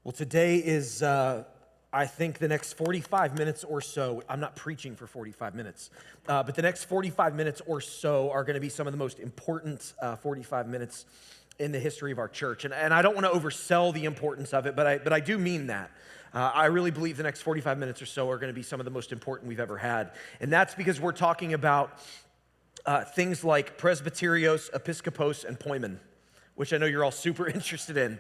Well, today is, I think, the next 45 minutes or so. I'm not preaching for 45 minutes, but the next 45 minutes or so are going to be some of the most important 45 minutes in the history of our church. And I don't want to oversell the importance of it, but I do mean that. I really believe the next 45 minutes or so are going to be some of the most important we've ever had. And that's because we're talking about things like Presbyterious, Episkopos, and Poimen, which I know you're all super interested in.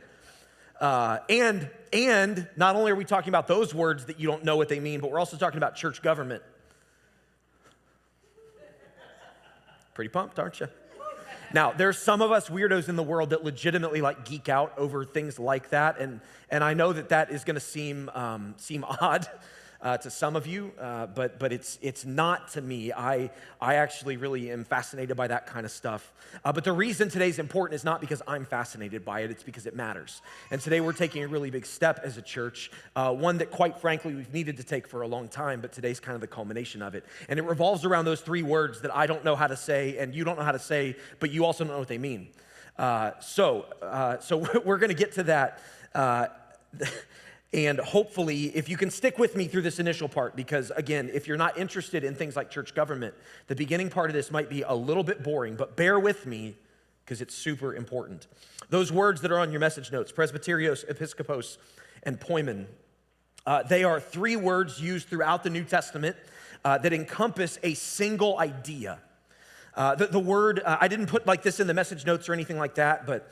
And not only are we talking about those words that you don't know what they mean, but we're also talking about church government. Pretty pumped, aren't you? Now, there's some of us weirdos in the world that legitimately geek out over things like that, and I know that is going to seem odd to some of you, but it's not to me. I actually really am fascinated by that kind of stuff. But the reason today's important is not because I'm fascinated by it, it's because it matters. And today we're taking a really big step as a church, one that quite frankly we've needed to take for a long time, but today's kind of the culmination of it. And it revolves around those three words that I don't know how to say and you don't know how to say, but you also don't know what they mean. So we're going to get to that. And hopefully, if you can stick with me through this initial part, because again, if you're not interested in things like church government, the beginning part of this might be a little bit boring, but bear with me because it's super important. Those words that are on your message notes, Presbyterious, Episkopos, and Poimen, they are three words used throughout the New Testament that encompass a single idea. The word, I didn't put this in the message notes or anything like that, but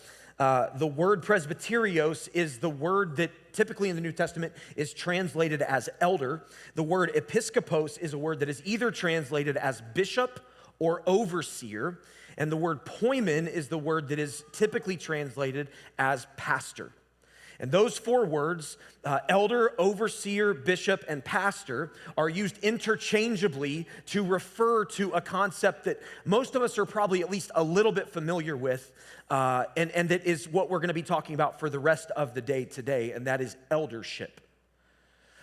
the word Presbyterious is the word that typically in the New Testament is translated as elder. The word Episkopos is a word that is either translated as bishop or overseer. And the word Poimen is the word that is typically translated as pastor. And those four words, elder, overseer, bishop, and pastor, are used interchangeably to refer to a concept that most of us are probably at least a little bit familiar with, and that is what we're going to be talking about for the rest of the day today, and that is eldership.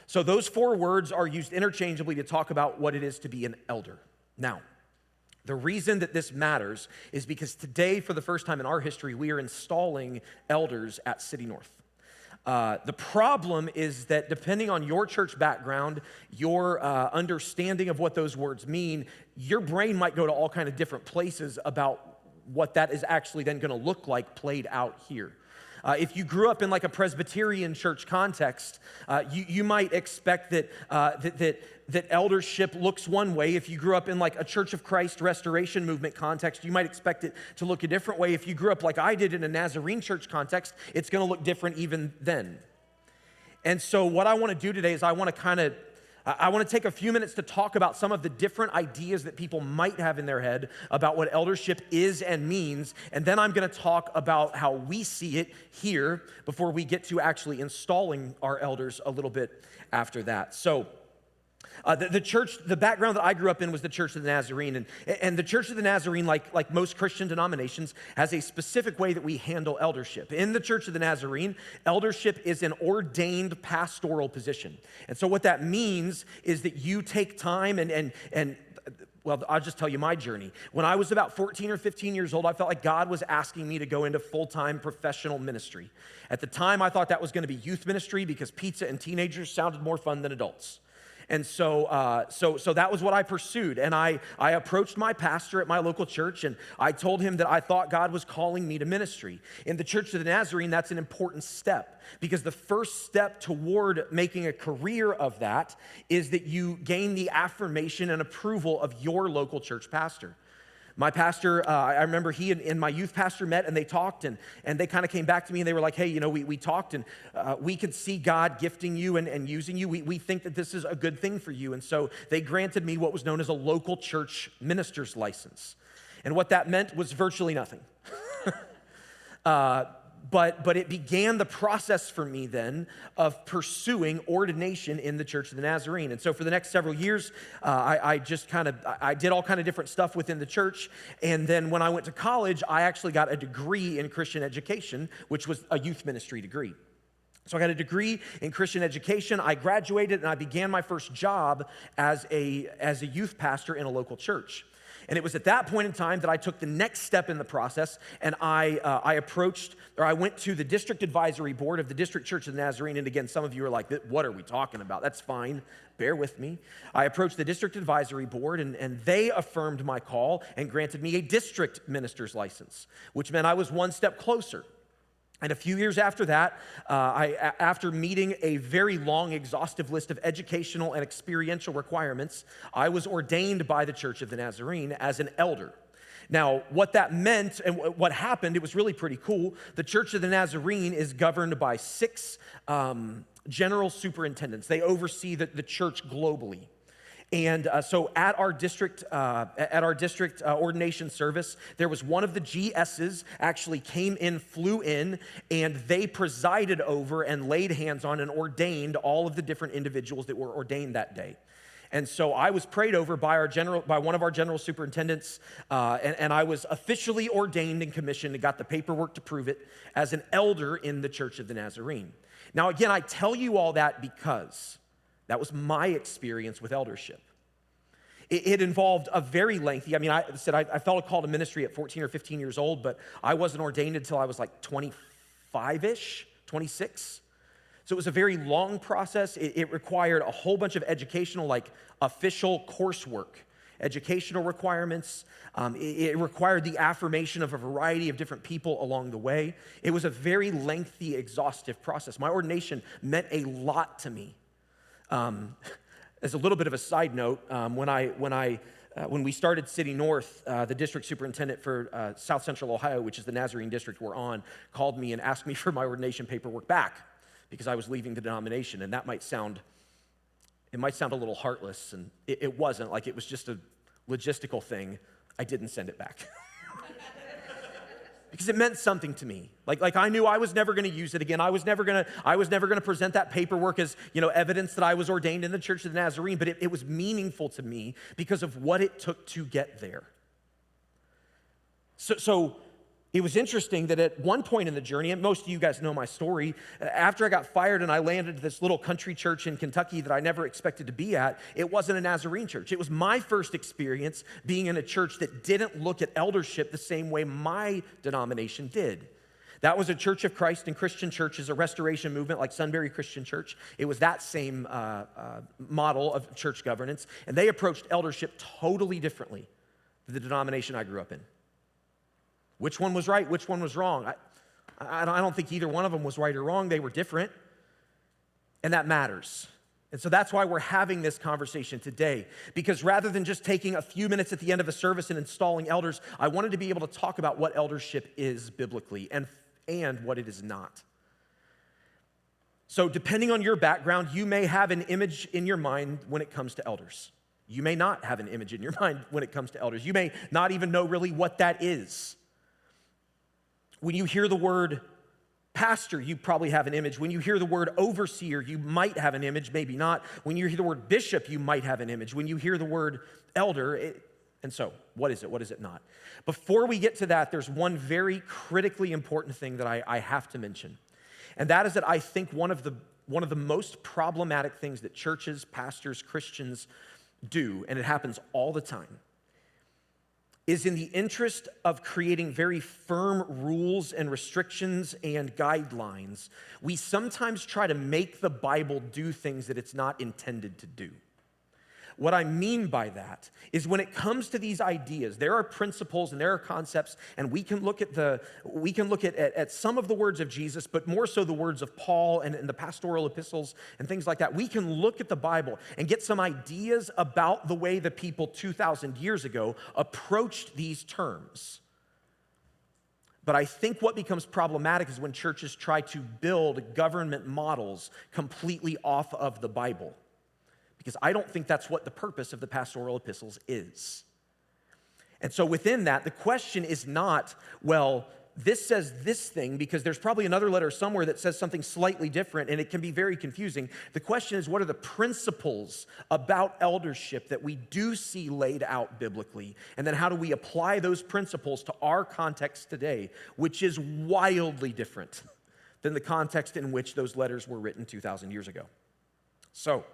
So those four words are used interchangeably to talk about what it is to be an elder. Now, the reason that this matters is because today, for the first time in our history, we are installing elders at City North. The problem is that depending on your church background, your understanding of what those words mean, your brain might go to all kind of different places about what that is actually then going to look like played out here. If you grew up in a Presbyterian church context, you might expect that eldership looks one way. If you grew up in a Church of Christ Restoration Movement context, you might expect it to look a different way. If you grew up like I did in a Nazarene church context, it's going to look different even then. And so what I want to do today is I want to take a few minutes to talk about some of the different ideas that people might have in their head about what eldership is and means, and then I'm going to talk about how we see it here before we get to actually installing our elders a little bit after that. So the church, the background that I grew up in was the Church of the Nazarene, and the Church of the Nazarene, like most Christian denominations, has a specific way that we handle eldership. In the Church of the Nazarene, eldership is an ordained pastoral position. And so what that means is that you take time and well, I'll just tell you my journey. When I was about 14 or 15 years old, I felt like God was asking me to go into full-time professional ministry. At the time, I thought that was going to be youth ministry because pizza and teenagers sounded more fun than adults. And so that was what I pursued. And I approached my pastor at my local church, and I told him that I thought God was calling me to ministry. In the Church of the Nazarene, that's an important step, because the first step toward making a career of that is that you gain the affirmation and approval of your local church pastor. My pastor, I remember he and my youth pastor met, and they talked, and they kind of came back to me, and they were like, hey, we talked, and we could see God gifting you and using you. We think that this is a good thing for you. And so they granted me what was known as a local church minister's license. And what that meant was virtually nothing. But it began the process for me then of pursuing ordination in the Church of the Nazarene. And so for the next several years, I did all kind of different stuff within the church. And then when I went to college, I actually got a degree in Christian education, which was a youth ministry degree. So I got a degree in Christian education. I graduated and I began my first job as a youth pastor in a local church. And it was at that point in time that I took the next step in the process, and I went to the district advisory board of the District Church of the Nazarene. And again, some of you are like, what are we talking about? That's fine. Bear with me. I approached the district advisory board, and they affirmed my call and granted me a district minister's license, which meant I was one step closer. And a few years after that, after meeting a very long, exhaustive list of educational and experiential requirements, I was ordained by the Church of the Nazarene as an elder. Now, what that meant and what happened, it was really pretty cool. The Church of the Nazarene is governed by 6 general superintendents. They oversee the church globally. And so at our district ordination service, there was one of the GSs actually flew in, and they presided over and laid hands on and ordained all of the different individuals that were ordained that day. And so I was prayed over by one of our general superintendents, and I was officially ordained and commissioned and got the paperwork to prove it as an elder in the Church of the Nazarene. Now, again, I tell you all that because that was my experience with eldership. It involved a very lengthy, I felt a call to ministry at 14 or 15 years old, but I wasn't ordained until I was like 25-ish, 26. So it was a very long process. It required a whole bunch of educational, like official coursework, educational requirements. It required the affirmation of a variety of different people along the way. It was a very lengthy, exhaustive process. My ordination meant a lot to me. As a little bit of a side note, when we started City North, the district superintendent for South Central Ohio, which is the Nazarene district we're on, called me and asked me for my ordination paperwork back because I was leaving the denomination. And that might sound a little heartless, and it wasn't. Like, it was just a logistical thing. I didn't send it back. Because it meant something to me. Like I knew I was never going to use it again. I was never going to present that paperwork as, evidence that I was ordained in the Church of the Nazarene, but it was meaningful to me because of what it took to get there. So it was interesting that at one point in the journey, and most of you guys know my story, after I got fired and I landed at this little country church in Kentucky that I never expected to be at, it wasn't a Nazarene church. It was my first experience being in a church that didn't look at eldership the same way my denomination did. That was a Church of Christ and Christian Churches, a restoration movement like Sunbury Christian Church. It was that same model of church governance, and they approached eldership totally differently than the denomination I grew up in. Which one was right? Which one was wrong? I don't think either one of them was right or wrong. They were different, and that matters. And so that's why we're having this conversation today, because rather than just taking a few minutes at the end of a service and installing elders, I wanted to be able to talk about what eldership is biblically and what it is not. So depending on your background, you may have an image in your mind when it comes to elders. You may not have an image in your mind when it comes to elders. You may not even know really what that is. When you hear the word pastor, you probably have an image. When you hear the word overseer, you might have an image, maybe not. When you hear the word bishop, you might have an image. When you hear the word elder, and so, what is it? What is it not? Before we get to that, there's one very critically important thing that I have to mention. And that is that I think one of the most problematic things that churches, pastors, Christians do, and it happens all the time, is in the interest of creating very firm rules and restrictions and guidelines, we sometimes try to make the Bible do things that it's not intended to do. What I mean by that is when it comes to these ideas, there are principles and there are concepts, and we can look at some of the words of Jesus, but more so the words of Paul and the pastoral epistles and things like that. We can look at the Bible and get some ideas about the way the people 2,000 years ago approached these terms. But I think what becomes problematic is when churches try to build government models completely off of the Bible. Because I don't think that's what the purpose of the pastoral epistles is. And so within that, the question is not, well, this says this thing, because there's probably another letter somewhere that says something slightly different, and it can be very confusing. The question is, what are the principles about eldership that we do see laid out biblically? And then how do we apply those principles to our context today, which is wildly different than the context in which those letters were written 2,000 years ago. So,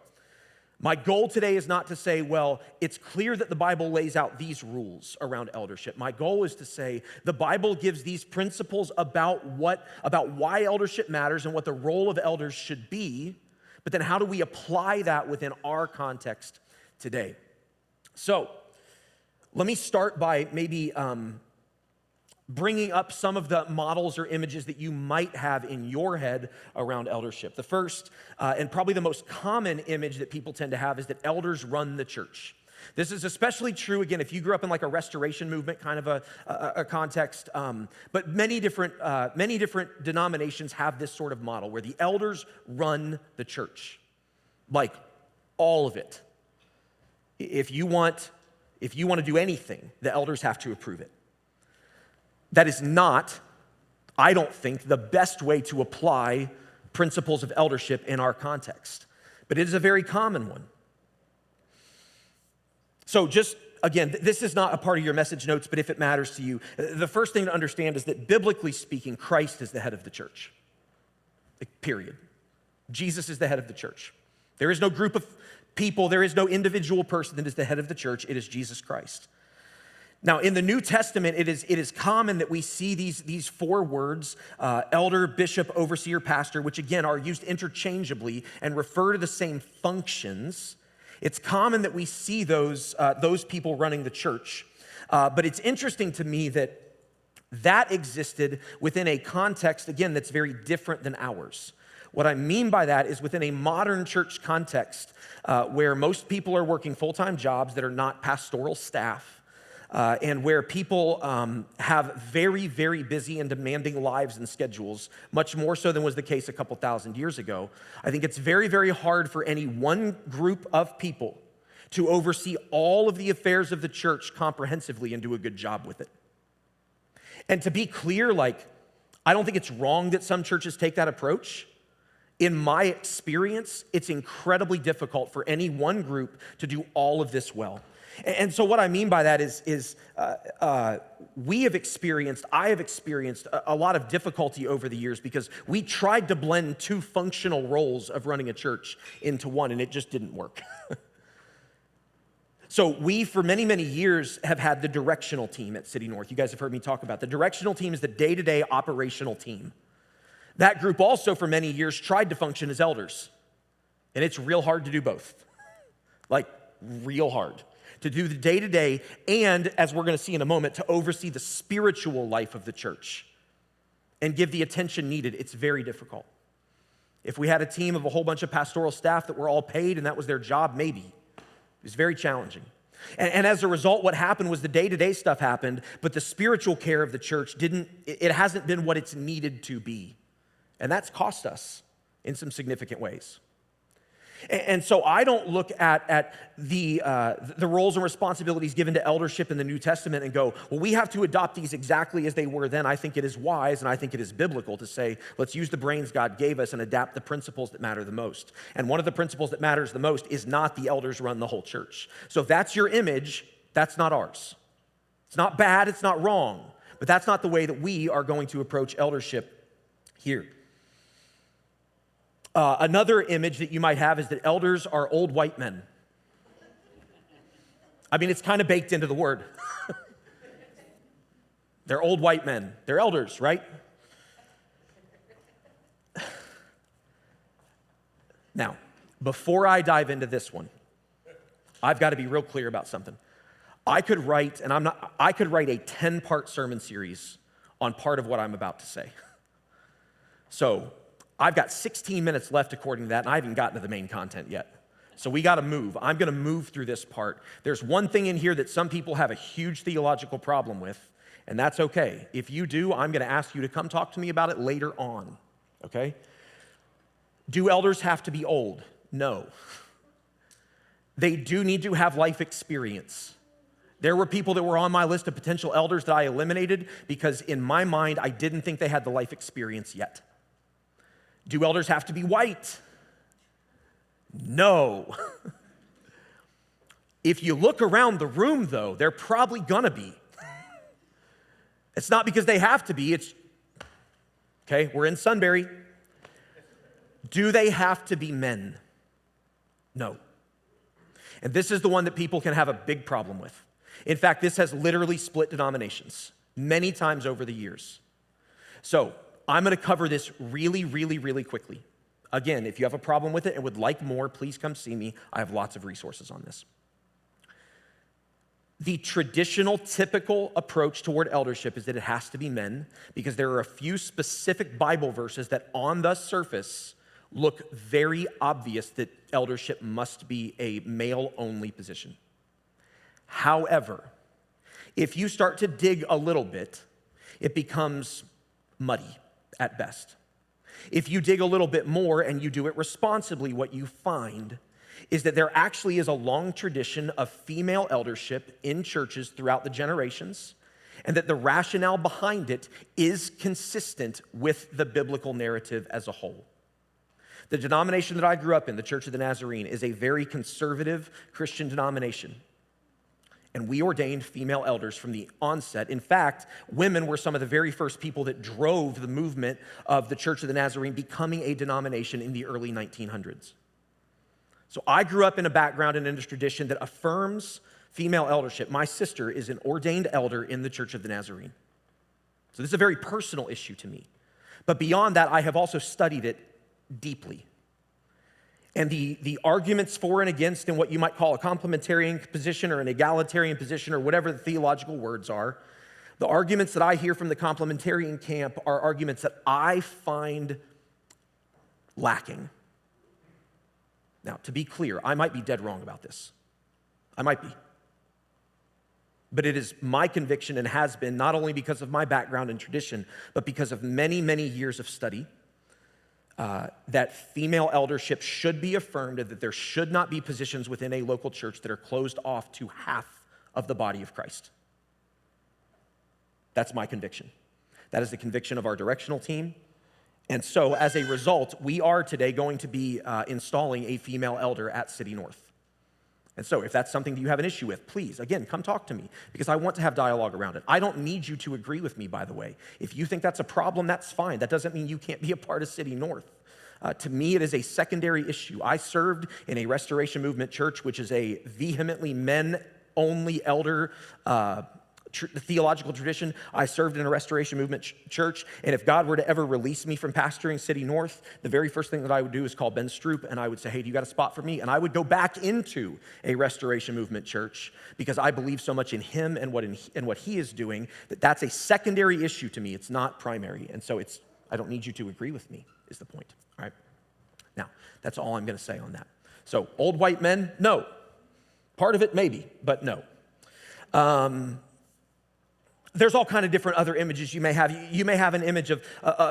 My goal today is not to say, well, it's clear that the Bible lays out these rules around eldership. My goal is to say the Bible gives these principles about why eldership matters and what the role of elders should be, but then how do we apply that within our context today? So let me start by maybe bringing up some of the models or images that you might have in your head around eldership. The first, and probably the most common image that people tend to have, is that elders run the church. This is especially true, again, if you grew up in like a restoration movement kind of a context, but many different denominations have this sort of model where the elders run the church, like all of it. If you want to do anything, the elders have to approve it. That is not, I don't think, the best way to apply principles of eldership in our context, but it is a very common one. So just, again, this is not a part of your message notes, but if it matters to you, the first thing to understand is that biblically speaking, Christ is the head of the church, period. Jesus is the head of the church. There is no group of people, there is no individual person that is the head of the church. It is Jesus Christ. Now, in the New Testament, it is common that we see these four words, elder, bishop, overseer, pastor, which again are used interchangeably and refer to the same functions. It's common that we see those people running the church. But it's interesting to me that existed within a context, again, that's very different than ours. What I mean by that is within a modern church context where most people are working full-time jobs that are not pastoral staff, and where people have very, very busy and demanding lives and schedules, much more so than was the case a couple thousand years ago. I think it's very, very hard for any one group of people to oversee all of the affairs of the church comprehensively and do a good job with it. And to be clear, I don't think it's wrong that some churches take that approach. In my experience, it's incredibly difficult for any one group to do all of this well. And so what I mean by that is I have experienced a lot of difficulty over the years because we tried to blend two functional roles of running a church into one, and it just didn't work. So we, for many, many years, have had the directional team at City North. You guys have heard me talk about the directional team is the day-to-day operational team. That group also, for many years, tried to function as elders, and it's real hard to do both. Real hard. To do the day-to-day, and as we're going to see in a moment, to oversee the spiritual life of the church and give the attention needed. It's very difficult. If we had a team of a whole bunch of pastoral staff that were all paid and that was their job, maybe. It was very challenging. And as a result, what happened was the day-to-day stuff happened, but the spiritual care of the church hasn't been what it's needed to be. And that's cost us in some significant ways. And so I don't look at the roles and responsibilities given to eldership in the New Testament and go, well, we have to adopt these exactly as they were then. I think it is wise and I think it is biblical to say, let's use the brains God gave us and adapt the principles that matter the most. And one of the principles that matters the most is not the elders run the whole church. So if that's your image, that's not ours. It's not bad, it's not wrong, but that's not the way that we are going to approach eldership here. Another image that you might have is that elders are old white men. I mean, it's kind of baked into the word. They're old white men. They're elders, right? Now, before I dive into this one, I've got to be real clear about something. I could write a 10-part sermon series on part of what I'm about to say. So, I've got 16 minutes left according to that, and I haven't gotten to the main content yet. So we got to move. I'm going to move through this part. There's one thing in here that some people have a huge theological problem with, and that's okay. If you do, I'm going to ask you to come talk to me about it later on, okay? Do elders have to be old? No. They do need to have life experience. There were people that were on my list of potential elders that I eliminated because in my mind, I didn't think they had the life experience yet. Do elders have to be white? No. If you look around the room, though, they're probably gonna be. It's not because they have to be, okay, we're in Sunbury. Do they have to be men? No. And this is the one that people can have a big problem with. In fact, this has literally split denominations many times over the years. So I'm going to cover this really, really, really quickly. Again, if you have a problem with it and would like more, please come see me. I have lots of resources on this. The traditional, typical approach toward eldership is that it has to be men, because there are a few specific Bible verses that on the surface look very obvious that eldership must be a male-only position. However, if you start to dig a little bit, it becomes muddy at best. If you dig a little bit more and you do it responsibly, what you find is that there actually is a long tradition of female eldership in churches throughout the generations, and that the rationale behind it is consistent with the biblical narrative as a whole. The denomination that I grew up in, the Church of the Nazarene, is a very conservative Christian denomination. And we ordained female elders from the onset. In fact, women were some of the very first people that drove the movement of the Church of the Nazarene becoming a denomination in the early 1900s. So I grew up in a background and in a tradition that affirms female eldership. My sister is an ordained elder in the Church of the Nazarene. So this is a very personal issue to me. But beyond that, I have also studied it deeply. And the arguments for and against in what you might call a complementarian position or an egalitarian position or whatever the theological words are, the arguments that I hear from the complementarian camp are arguments that I find lacking. Now, to be clear, I might be dead wrong about this. I might be. But it is my conviction and has been, not only because of my background and tradition, but because of many, many years of study, that female eldership should be affirmed, and that there should not be positions within a local church that are closed off to half of the body of Christ. That's my conviction. That is the conviction of our directional team. And so, as a result, we are today going to be installing a female elder at City North. And so, if that's something that you have an issue with, please, again, come talk to me, because I want to have dialogue around it. I don't need you to agree with me, by the way. If you think that's a problem, that's fine. That doesn't mean you can't be a part of City North. To me, it is a secondary issue. I served in a Restoration Movement church, which is a vehemently men-only elder theological tradition. I served in a Restoration Movement church, and if God were to ever release me from pastoring City North, the very first thing that I would do is call Ben Stroop, and I would say, hey, do you got a spot for me? And I would go back into a Restoration Movement church, because I believe so much in him and what he is doing, that that's a secondary issue to me. It's not primary. And so I don't need you to agree with me, is the point. All right? Now, that's all I'm going to say on that. So, old white men, no. Part of it, maybe, but no. There's all kind of different other images you may have. You may have an image of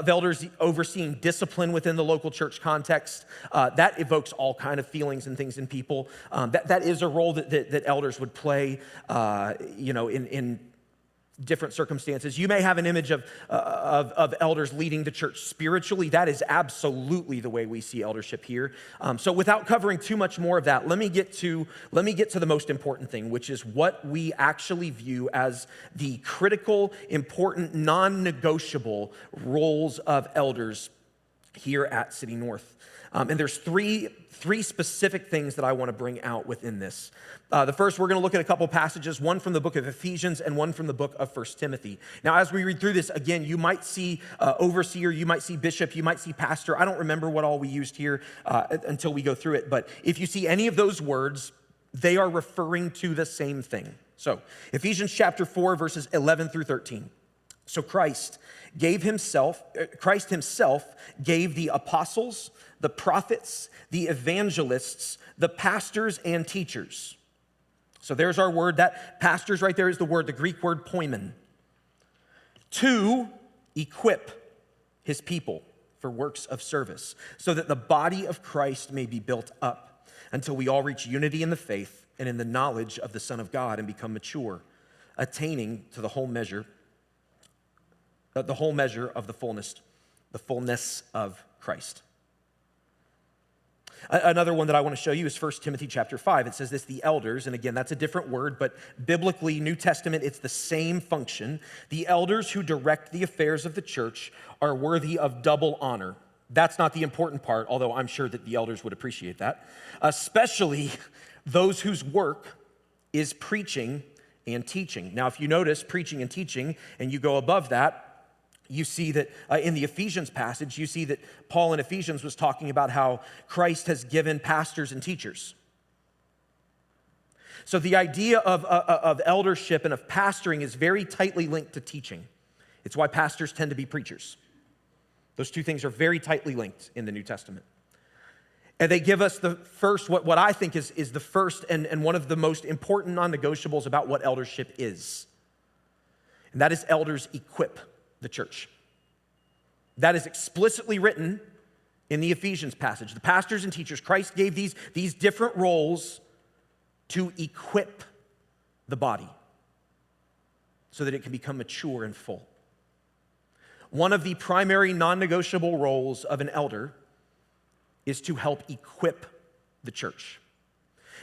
elders overseeing discipline within the local church context. That evokes all kind of feelings and things in people. That is a role that elders would play, in different circumstances. You may have an image of elders leading the church spiritually. That is absolutely the way we see eldership here. So without covering too much more of that, let me get to the most important thing, which is what we actually view as the critical, important, non-negotiable roles of elders here at City North. And there's three specific things that I want to bring out within this. The first, we're going to look at a couple passages, one from the book of Ephesians and one from the book of 1 Timothy. Now, as we read through this, again, you might see overseer, you might see bishop, you might see pastor. I don't remember what all we used here until we go through it. But if you see any of those words, they are referring to the same thing. So, Ephesians chapter 4, verses 11 through 13. So Christ himself gave the apostles, the prophets, the evangelists, the pastors and teachers. So there's our word. That pastors right there is the Greek word poimen. To equip his people for works of service, so that the body of Christ may be built up until we all reach unity in the faith and in the knowledge of the Son of God and become mature, attaining to the whole measure of the fullness of Christ. Another one that I want to show you is 1 Timothy chapter 5. It says this, the elders, and again, that's a different word, but biblically, New Testament, it's the same function. The elders who direct the affairs of the church are worthy of double honor, That's not the important part, although I'm sure that the elders would appreciate that. Especially those whose work is preaching and teaching. Now, if you notice preaching and teaching, and you go above that, you see that in the Ephesians passage, you see that Paul in Ephesians was talking about how Christ has given pastors and teachers. So the idea of eldership and of pastoring is very tightly linked to teaching. It's why pastors tend to be preachers. Those two things are very tightly linked in the New Testament. And they give us the first, what I think is the first and one of the most important non-negotiables about what eldership is. And that is elders equip the church. That is explicitly written in the Ephesians passage. The pastors and teachers, Christ gave these different roles to equip the body so that it can become mature and full. One of the primary non-negotiable roles of an elder is to help equip the church.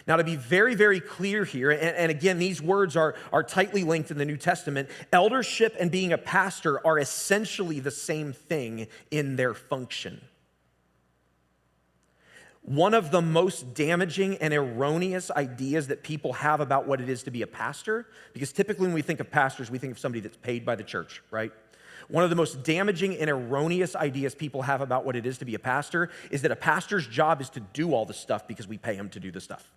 Now, to be very, very clear here, and again, these words are tightly linked in the New Testament, eldership and being a pastor are essentially the same thing in their function. One of the most damaging and erroneous ideas that people have about what it is to be a pastor, because typically when we think of pastors, we think of somebody that's paid by the church, right? One of the most damaging and erroneous ideas people have about what it is to be a pastor is that a pastor's job is to do all the stuff because we pay him to do the stuff.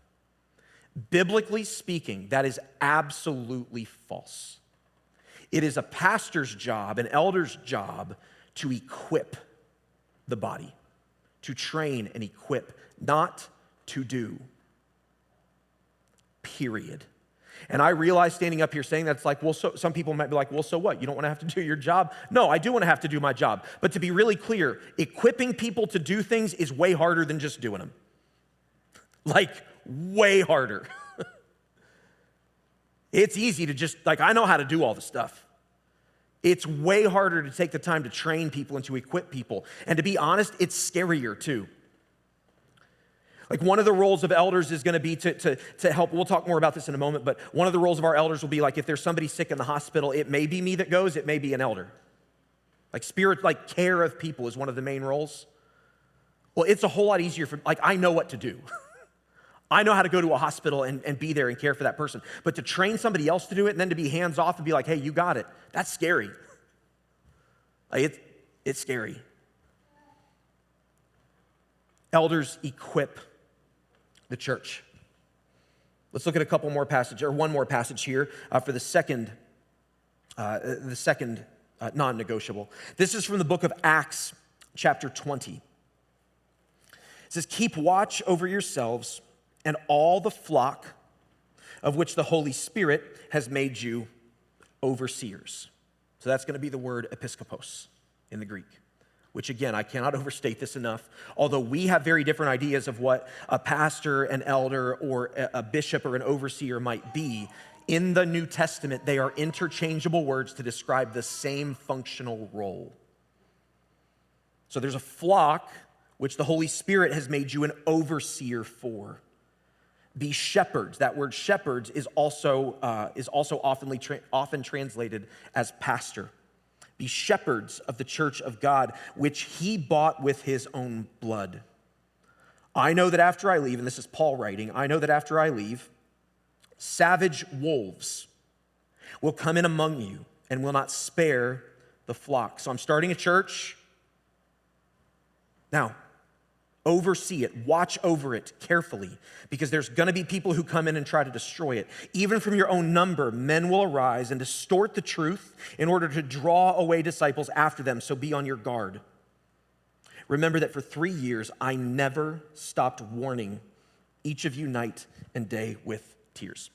Biblically speaking, that is absolutely false. It is a pastor's job, an elder's job, to equip the body, to train and equip, not to do. Period. And I realize standing up here saying that's like, well, so some people might be like, well, so what? You don't want to have to do your job? No, I do want to have to do my job. But to be really clear, equipping people to do things is way harder than just doing them. Like, way harder. It's easy to just, like, I know how to do all the stuff. It's way harder to take the time to train people and to equip people. And to be honest, it's scarier too. Like one of the roles of elders is going to be to help. We'll talk more about this in a moment, but one of the roles of our elders will be like if there's somebody sick in the hospital, it may be me that goes, it may be an elder. Like care of people is one of the main roles. Well, it's a whole lot easier for, like, I know what to do. I know how to go to a hospital and be there and care for that person. But to train somebody else to do it and then to be hands off and be like, hey, you got it, that's scary. Like it's scary. Elders equip the church. Let's look at a couple more passages, or one more passage here for the second non-negotiable. This is from the book of Acts, chapter 20. It says, keep watch over yourselves and all the flock of which the Holy Spirit has made you overseers. So that's going to be the word Episkopos in the Greek, which again, I cannot overstate this enough. Although we have very different ideas of what a pastor, an elder, or a bishop or an overseer might be, in the New Testament, they are interchangeable words to describe the same functional role. So there's a flock which the Holy Spirit has made you an overseer for. Be shepherds. That word shepherds is also often translated as pastor. Be shepherds of the church of God, which he bought with his own blood. I know that after I leave, and this is Paul writing, I know that after I leave, savage wolves will come in among you and will not spare the flock. So I'm starting a church. Now, oversee it, watch over it carefully, because there's going to be people who come in and try to destroy it. Even from your own number, men will arise and distort the truth in order to draw away disciples after them, so be on your guard. Remember that for 3 years, I never stopped warning each of you night and day with tears.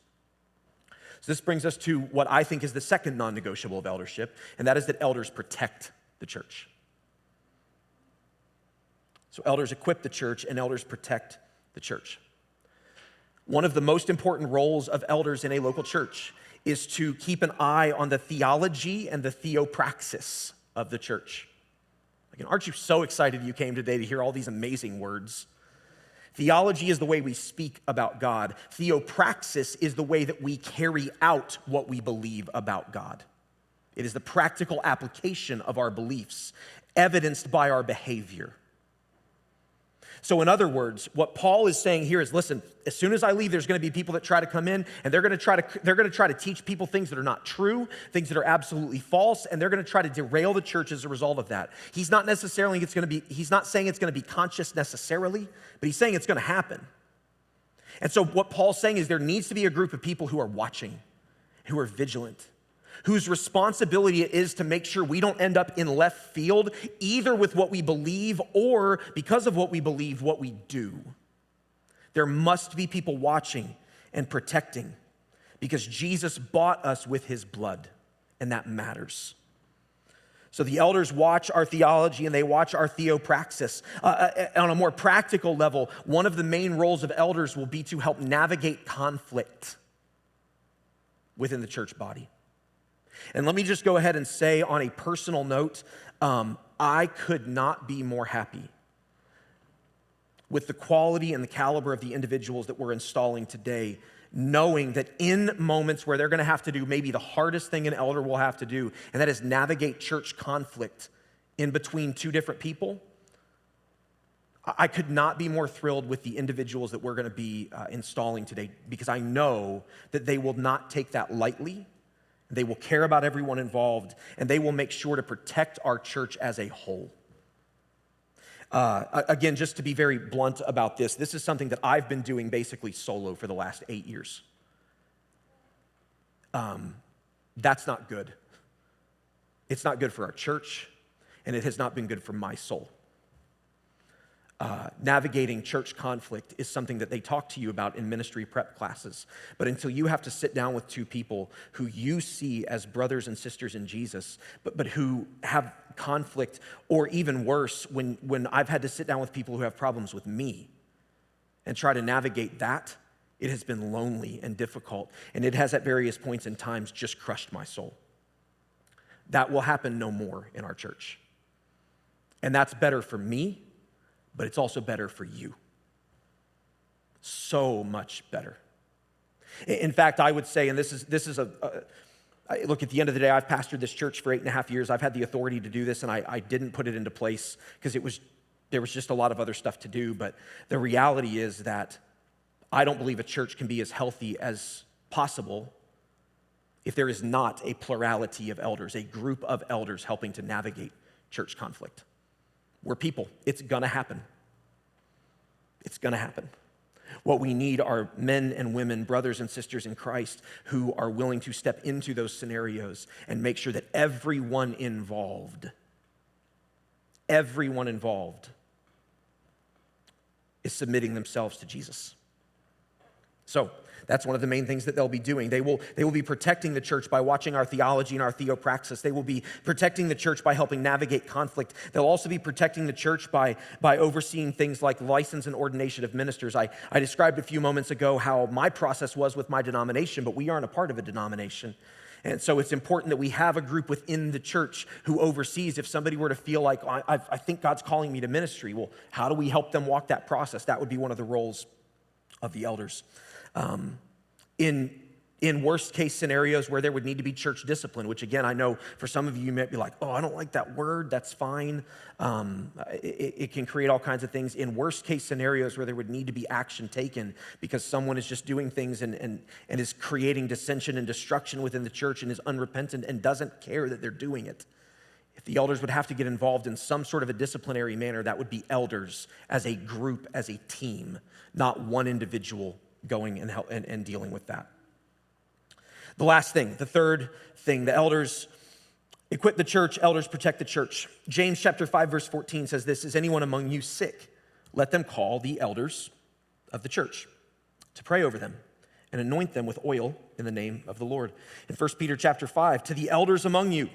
So this brings us to what I think is the second non-negotiable of eldership, and that is that elders protect the church. So elders equip the church and elders protect the church. One of the most important roles of elders in a local church is to keep an eye on the theology and the theopraxis of the church. Again, aren't you so excited you came today to hear all these amazing words? Theology is the way we speak about God. Theopraxis is the way that we carry out what we believe about God. It is the practical application of our beliefs, evidenced by our behavior. So in other words, what Paul is saying here is, listen, as soon as I leave, there's going to be people that try to come in, and they're going to try to teach people things that are not true, things that are absolutely false, and they're going to try to derail the church as a result of that. He's not saying it's going to be conscious necessarily, but he's saying it's going to happen. And so what Paul's saying is there needs to be a group of people who are watching, who are vigilant, whose responsibility it is to make sure we don't end up in left field, either with what we believe or, because of what we believe, what we do. There must be people watching and protecting, because Jesus bought us with his blood, and that matters. So the elders watch our theology and they watch our theopraxis. On a more practical level, one of the main roles of elders will be to help navigate conflict within the church body. And let me just go ahead and say on a personal note, I could not be more happy with the quality and the caliber of the individuals that we're installing today, knowing that in moments where they're going to have to do maybe the hardest thing an elder will have to do, and that is navigate church conflict in between two different people, I could not be more thrilled with the individuals that we're going to be installing today, because I know that they will not take that lightly. They will care about everyone involved, and they will make sure to protect our church as a whole. Again, just to be very blunt about this is something that I've been doing basically solo for the last 8 years. That's not good. It's not good for our church, and it has not been good for my soul. Navigating church conflict is something that they talk to you about in ministry prep classes. But until you have to sit down with two people who you see as brothers and sisters in Jesus, but who have conflict, or even worse, when I've had to sit down with people who have problems with me and try to navigate that, it has been lonely and difficult. And it has at various points in times just crushed my soul. That will happen no more in our church. And that's better for me, but it's also better for you. So much better. In fact, I would say, and this is look, at the end of the day, I've pastored this church for 8.5 years. I've had the authority to do this, and I didn't put it into place because there was just a lot of other stuff to do. But the reality is that I don't believe a church can be as healthy as possible if there is not a plurality of elders, a group of elders helping to navigate church conflict. We're people. It's going to happen. It's going to happen. What we need are men and women, brothers and sisters in Christ, who are willing to step into those scenarios and make sure that everyone involved is submitting themselves to Jesus. So that's one of the main things that they'll be doing. They will be protecting the church by watching our theology and our theopraxis. They will be protecting the church by helping navigate conflict. They'll also be protecting the church by overseeing things like license and ordination of ministers. I described a few moments ago how my process was with my denomination, but we aren't a part of a denomination. And so it's important that we have a group within the church who oversees if somebody were to feel like, I think God's calling me to ministry. Well, how do we help them walk that process? That would be one of the roles of the elders. In worst case scenarios where there would need to be church discipline, which again, I know for some of you might be like, oh, I don't like that word, that's fine. It can create all kinds of things. In worst case scenarios where there would need to be action taken because someone is just doing things and is creating dissension and destruction within the church and is unrepentant and doesn't care that they're doing it. If the elders would have to get involved in some sort of a disciplinary manner, that would be elders as a group, as a team, not one individual going and dealing with that. The last thing, the third thing, the elders equip the church, elders protect the church. James chapter 5, verse 14 says this, is anyone among you sick? Let them call the elders of the church to pray over them and anoint them with oil in the name of the Lord. In 1 Peter chapter 5, to the elders among you,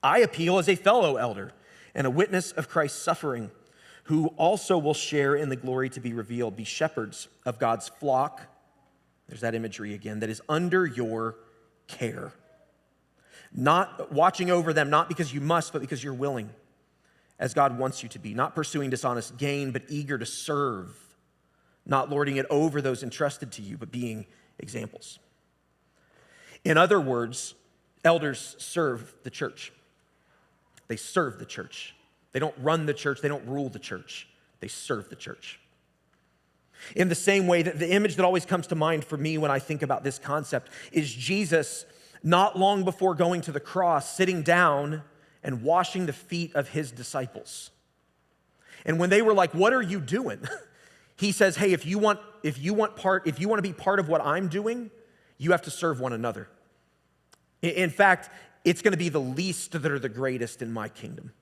I appeal as a fellow elder and a witness of Christ's suffering, who also will share in the glory to be revealed. Be shepherds of God's flock, there's that imagery again, that is under your care. Not watching over them, not because you must, but because you're willing, as God wants you to be. Not pursuing dishonest gain, but eager to serve. Not lording it over those entrusted to you, but being examples. In other words, elders serve the church. They serve the church. They don't run the church. They don't rule the church. They serve the church. In the same way, that the image that always comes to mind for me when I think about this concept is Jesus, not long before going to the cross, sitting down and washing the feet of his disciples. And when they were like, "What are you doing?" He says, "Hey, if you want to be part of what I'm doing, you have to serve one another. In fact, it's going to be the least that are the greatest in my kingdom."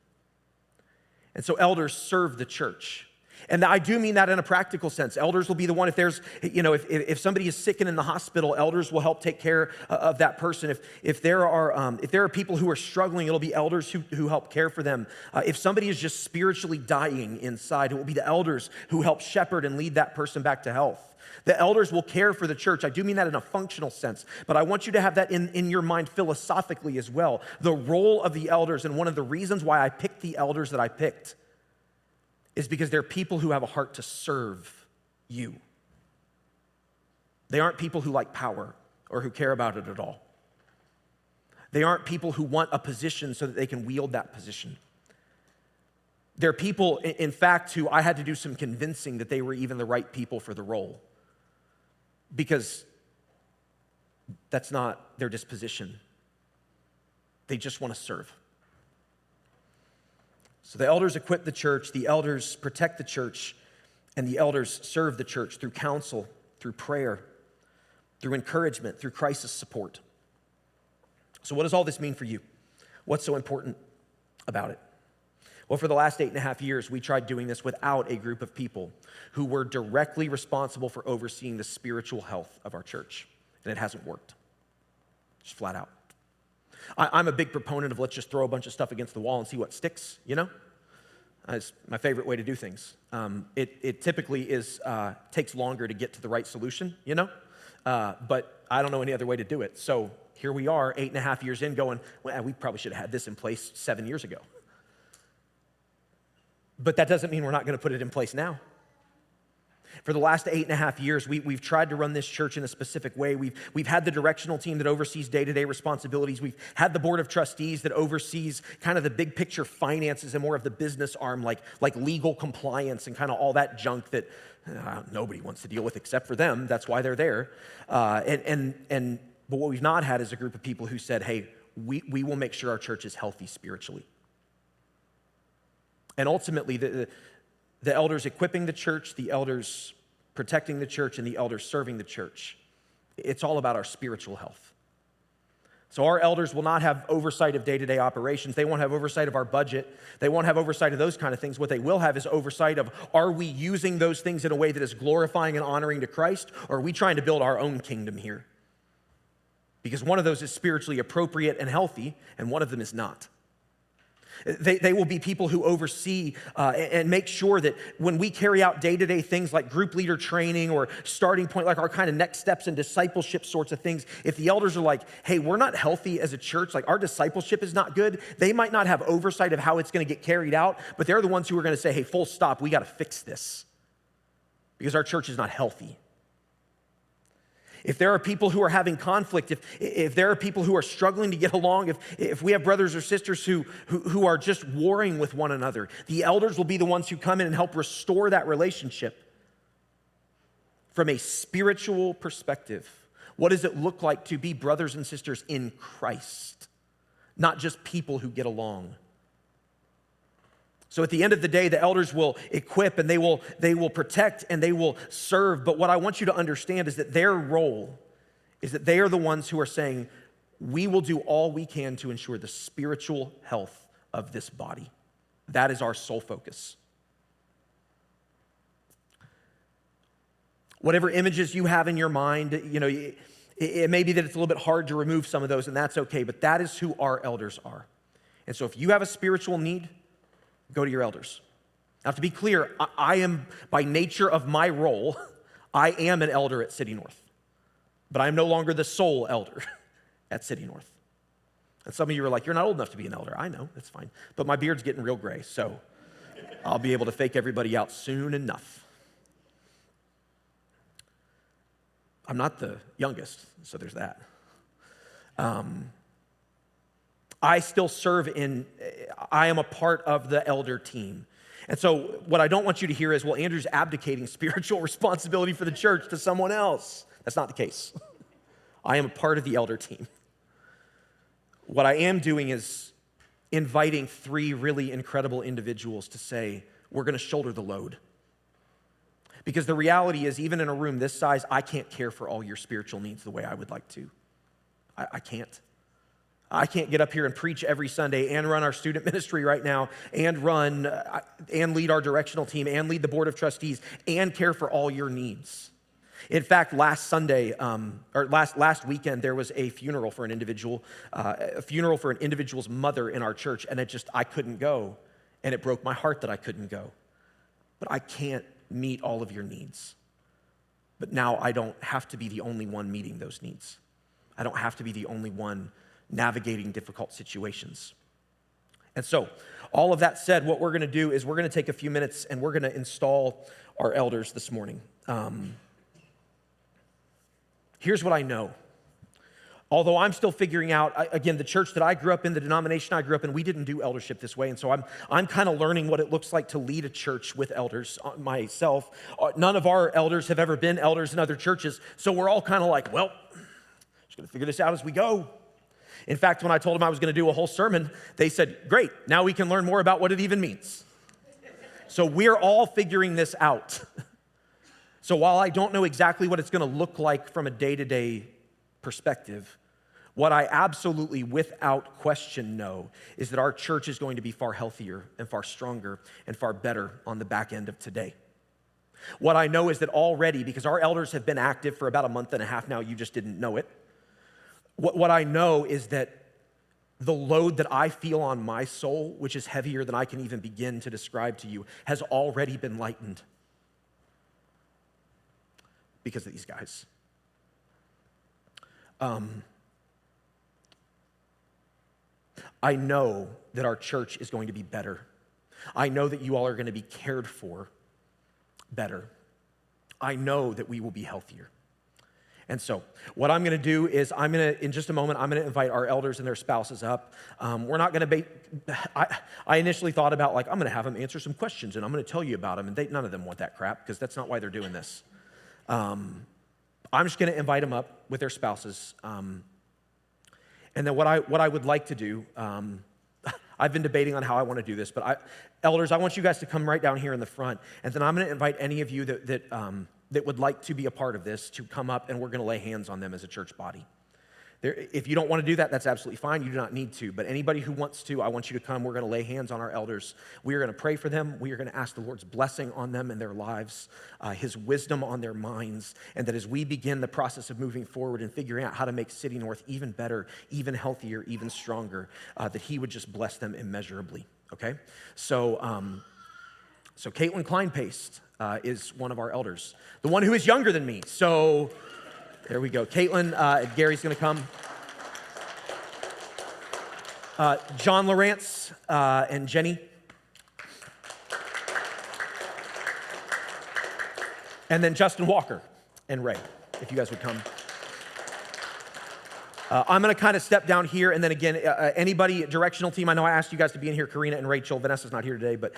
And so elders serve the church. And I do mean that in a practical sense. Elders will be the one, if somebody is sick and in the hospital, elders will help take care of that person. If there are people who are struggling, it'll be elders who help care for them. If somebody is just spiritually dying inside, it will be the elders who help shepherd and lead that person back to health. The elders will care for the church. I do mean that in a functional sense, but I want you to have that in your mind philosophically as well. The role of the elders, and one of the reasons why I picked the elders that I picked, is because they're people who have a heart to serve you. They aren't people who like power or who care about it at all. They aren't people who want a position so that they can wield that position. They're people, in fact, who I had to do some convincing that they were even the right people for the role, because that's not their disposition. They just want to serve. So the elders equip the church, the elders protect the church, and the elders serve the church through counsel, through prayer, through encouragement, through crisis support. So what does all this mean for you? What's so important about it? Well, for the last 8.5 years, we tried doing this without a group of people who were directly responsible for overseeing the spiritual health of our church, and it hasn't worked, just flat out. I'm a big proponent of let's just throw a bunch of stuff against the wall and see what sticks, It's my favorite way to do things. It typically takes longer to get to the right solution, but I don't know any other way to do it. So here we are, 8.5 years in, going, well, we probably should have had this in place 7 years ago. But that doesn't mean we're not going to put it in place now. For the last 8.5 years, we've tried to run this church in a specific way. We've had the directional team that oversees day-to-day responsibilities. We've had the board of trustees that oversees kind of the big picture finances and more of the business arm, like legal compliance and kind of all that junk that nobody wants to deal with except for them. That's why they're there. But what we've not had is a group of people who said, hey, we will make sure our church is healthy spiritually. And ultimately, the elders equipping the church, the elders protecting the church, and the elders serving the church. It's all about our spiritual health. So our elders will not have oversight of day-to-day operations. They won't have oversight of our budget. They won't have oversight of those kind of things. What they will have is oversight of, are we using those things in a way that is glorifying and honoring to Christ, or are we trying to build our own kingdom here? Because one of those is spiritually appropriate and healthy, and one of them is not. They will be people who oversee and make sure that when we carry out day-to-day things like group leader training or starting point, like our kind of next steps in discipleship sorts of things, if the elders are like, hey, we're not healthy as a church, like our discipleship is not good, they might not have oversight of how it's going to get carried out, but they're the ones who are going to say, hey, full stop, we got to fix this because our church is not healthy. If there are people who are having conflict, if there are people who are struggling to get along, if we have brothers or sisters who are just warring with one another, the elders will be the ones who come in and help restore that relationship from a spiritual perspective. What does it look like to be brothers and sisters in Christ, not just people who get along? So at the end of the day, the elders will equip and they will protect and they will serve. But what I want you to understand is that their role is that they are the ones who are saying, we will do all we can to ensure the spiritual health of this body. That is our sole focus. Whatever images you have in your mind, it may be that it's a little bit hard to remove some of those, and that's okay, but that is who our elders are. And so if you have a spiritual need, go to your elders. Now, to be clear, I am, by nature of my role, I am an elder at City North, but I'm no longer the sole elder at City North. And some of you are like, you're not old enough to be an elder. I know, that's fine. But my beard's getting real gray, so I'll be able to fake everybody out soon enough. I'm not the youngest, so there's that. I still serve I am a part of the elder team. And so what I don't want you to hear is, well, Andrew's abdicating spiritual responsibility for the church to someone else. That's not the case. I am a part of the elder team. What I am doing is inviting 3 really incredible individuals to say, we're going to shoulder the load. Because the reality is, even in a room this size, I can't care for all your spiritual needs the way I would like to. I can't. I can't get up here and preach every Sunday and run our student ministry right now and lead our directional team and lead the board of trustees and care for all your needs. In fact, last weekend, there was a funeral for an individual's mother in our church, and I couldn't go, and it broke my heart that I couldn't go. But I can't meet all of your needs. But now I don't have to be the only one meeting those needs. I don't have to be the only one navigating difficult situations. And so, all of that said, what we're going to do is we're going to take a few minutes and we're going to install our elders this morning. Here's what I know. Although I'm still figuring out, again, the church that I grew up in, the denomination I grew up in, we didn't do eldership this way. And so I'm kind of learning what it looks like to lead a church with elders myself. None of our elders have ever been elders in other churches. So we're all kind of like, well, just going to figure this out as we go. In fact, when I told them I was going to do a whole sermon, they said, great, now we can learn more about what it even means. So we're all figuring this out. So while I don't know exactly what it's going to look like from a day-to-day perspective, what I absolutely, without question, know is that our church is going to be far healthier and far stronger and far better on the back end of today. What I know is that already, because our elders have been active for about a month and a half now, you just didn't know it. What I know is that the load that I feel on my soul, which is heavier than I can even begin to describe to you, has already been lightened because of these guys. I know that our church is going to be better. I know that you all are going to be cared for better. I know that we will be healthier. And so what I'm going to do is in just a moment, I'm going to invite our elders and their spouses up. We're not going to I initially thought about I'm going to have them answer some questions and I'm going to tell you about them. And none of them want that crap because that's not why they're doing this. I'm just going to invite them up with their spouses. And then what I would like to do, I've been debating on how I want to do this, but elders, I want you guys to come right down here in the front. And then I'm going to invite any of you that would like to be a part of this to come up, and we're going to lay hands on them as a church body. If you don't want to do that, that's absolutely fine. You do not need to. But anybody who wants to, I want you to come. We're going to lay hands on our elders. We are going to pray for them. We are going to ask the Lord's blessing on them and their lives, His wisdom on their minds, and that as we begin the process of moving forward and figuring out how to make City North even better, even healthier, even stronger, that He would just bless them immeasurably, okay? So Caitlin Kleinpaste is one of our elders, the one who is younger than me. So there we go. Caitlin, Gary's going to come. John Lawrence and Jenny. And then Justin Walker and Ray, if you guys would come. I'm going to kind of step down here, and then again, anybody, directional team, I know I asked you guys to be in here, Karina and Rachel. Vanessa's not here today, but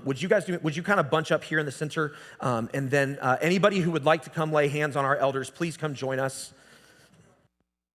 would you kind of bunch up here in the center? And then anybody who would like to come lay hands on our elders, please come join us.